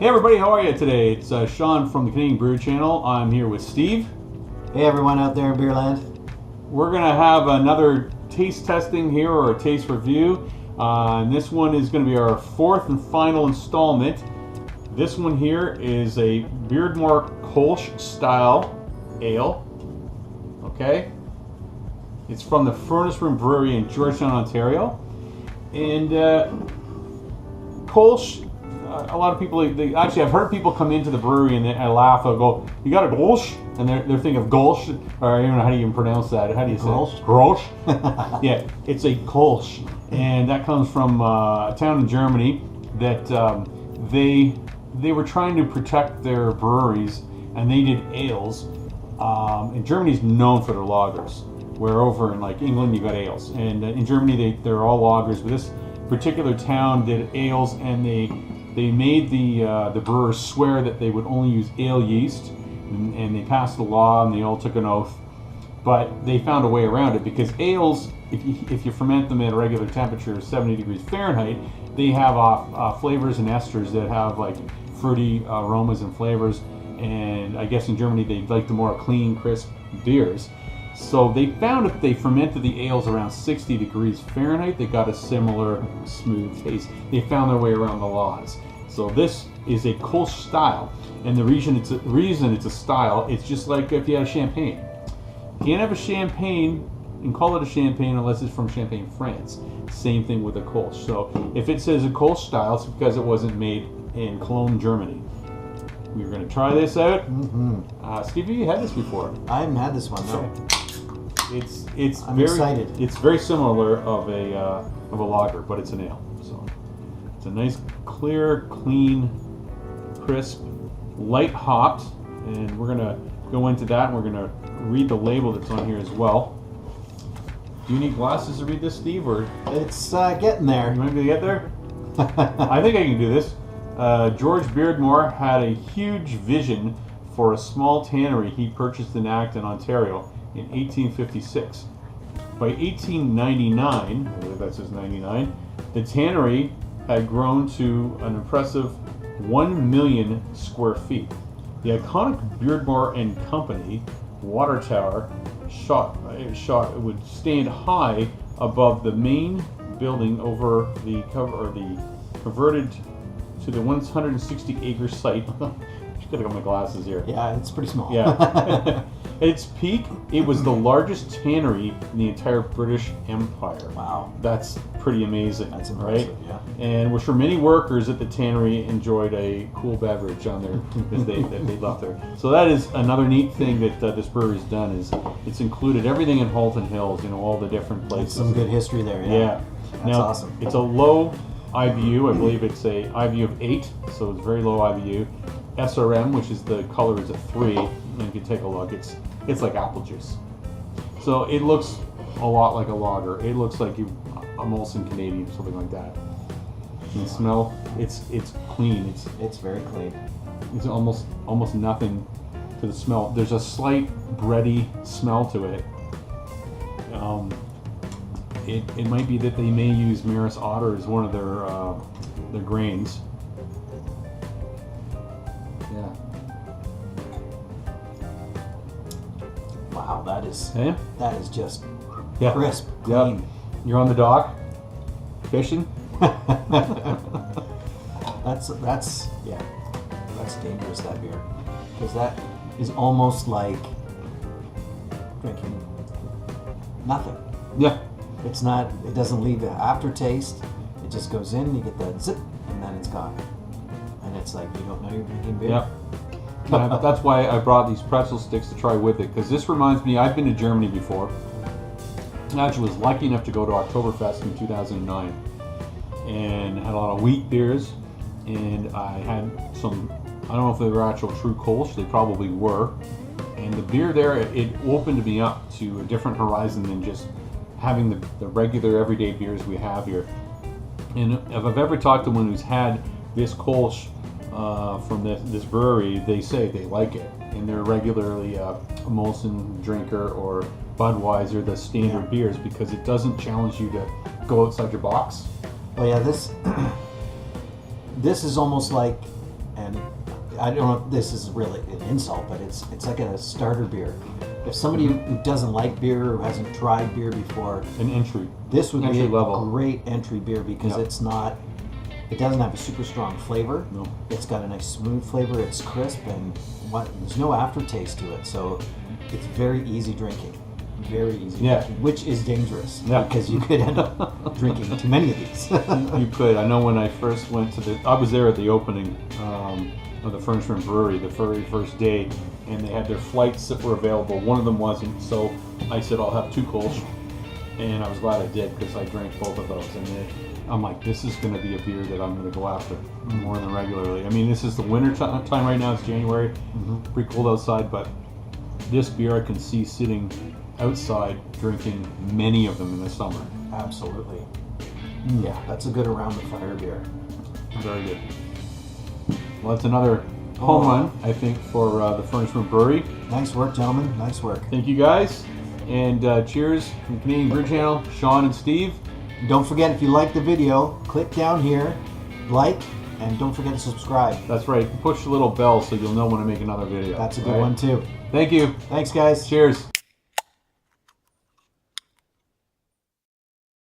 Hey everybody, how are you today? It's Sean from the Canadian Brew Channel. I'm here with Steve. Hey everyone out there in Beerland. We're going to have another taste testing here, or a taste review. And this one is going to be our fourth and final installment. This one here is a Beardmore Kolsch style ale. Okay? It's from the Furnace Room Brewery in Georgetown, Ontario. And Kolsch, a lot of people, actually I've heard people come into the brewery and I laugh, they'll go, "You got a Kolsch?" And they're thinking of Kolsch, or I don't know how do you even pronounce that. How do you say Kolsch? it? Kolsch? Yeah, it's a Kolsch. And that comes from a town in Germany that they were trying to protect their breweries, and they did ales. And Germany's known for their lagers, where over in like England you got ales, and in Germany they're all lagers. But this particular town did ales, and they made the brewers swear that they would only use ale yeast, and they passed a law, and they all took an oath. But they found a way around it, because ales, if you ferment them at a regular temperature of 70 degrees Fahrenheit, they have flavors and esters that have like fruity aromas and flavors. And I guess in Germany they like the more clean, crisp beers. So they found if they fermented the ales around 60 degrees Fahrenheit, they got a similar smooth taste. They found their way around the laws. So this is a Kolsch style, and the reason it's a style, it's just like if you had a champagne. You can't have a champagne and call it a champagne unless it's from Champagne, France. Same thing with a Kolsch. So if it says a Kolsch style, it's because it wasn't made in Cologne, Germany. We're going to try this out. Steve, you had this before. I haven't had this one though. I'm very excited. It's very similar of a lager, but it's an ale. So it's a nice, clear, clean, crisp, light hopped, and we're gonna go into that, and we're gonna read the label that's on here as well. Do you need glasses to read this, Steve, or It's getting there. you want me to get there? I think I can do this. George Beardmore had a huge vision for a small tannery he purchased in Acton, Ontario in 1856. By 1899, I believe that says 99, the tannery had grown to an impressive 1 million square feet. The iconic Beardmore and Company water tower would stand high above the main building over the converted to the 160-acre site. Just gotta get my glasses here. Yeah, it's pretty small. Yeah. At its peak, it was the largest tannery in the entire British Empire. Wow. That's pretty amazing. That's impressive, right? yeah. And we're sure many workers at the tannery enjoyed a cool beverage on there because they left there. So that is another neat thing that this brewery's done, is it's included everything in Halton Hills, all the different places. Some good history there, yeah. Yeah. That's Now, awesome. It's a low IBU. I believe it's a IBU of 8, so it's very low IBU. SRM, which is the color, is a 3. And if you take a look, it's like apple juice. So it looks a lot like a lager. It looks like a Molson Canadian, something like that. And the smell, it's clean. It's very clean. It's almost nothing to the smell. There's a slight bready smell to it. It might be that they may use Maris Otter as one of their grains. Yeah. Wow, that is just crisp, clean. Yep. You're on the dock fishing. That's dangerous, that beer, because that is almost like drinking nothing. Yeah. It's not. It doesn't leave an aftertaste. It just goes in. You get that zip, and then it's gone. And it's like you don't know you're drinking beer. Yeah. That's why I brought these pretzel sticks to try with it, because this reminds me. I've been to Germany before. I actually was lucky enough to go to Oktoberfest in 2009, and had a lot of wheat beers, and I had some. I don't know if they were actual true Kolsch. They probably were. And the beer there, it opened me up to a different horizon than just having the regular everyday beers we have here. And if I've ever talked to one who's had this Kolsch from this brewery, they say they like it, and they're regularly a Molson drinker or Budweiser, the standard beers, because it doesn't challenge you to go outside your box. Oh yeah, this is almost like and I don't know if this is really an insult, but it's like a starter beer. If somebody who doesn't like beer or hasn't tried beer before, An entry. this would be Entry a level. great entry beer because Yep. it doesn't have a super strong flavor. No. It's got a nice smooth flavor. It's crisp and there's no aftertaste to it, so it's very easy drinking. Very easy Yeah. drinking, which is dangerous Yeah. because you could end up drinking too many of these. You could. I know when I first went to I was there at the opening of the Furnace Room Brewery the very first day, and they had their flights that were available. One of them wasn't, so I said I'll have 2 Kolsch, and I was glad I did because I drank both of those. And I'm like, this is going to be a beer that I'm going to go after more than regularly. I mean, this is the winter time right now. It's January, pretty cold outside, but this beer I can see sitting outside drinking many of them in the summer. Absolutely. Yeah, that's a good around the fire beer. Very good. Well, that's another home run, I think, for the Furnace Room Brewery. Nice work, gentlemen. Nice work. Thank you guys, and cheers from Canadian Beer Channel, Sean and Steve. Don't forget, if you like the video, click down here, like, and don't forget to subscribe. That's right. Push the little bell so you'll know when I make another video. That's a good All right? one too. Thank you. Thanks, guys. Cheers.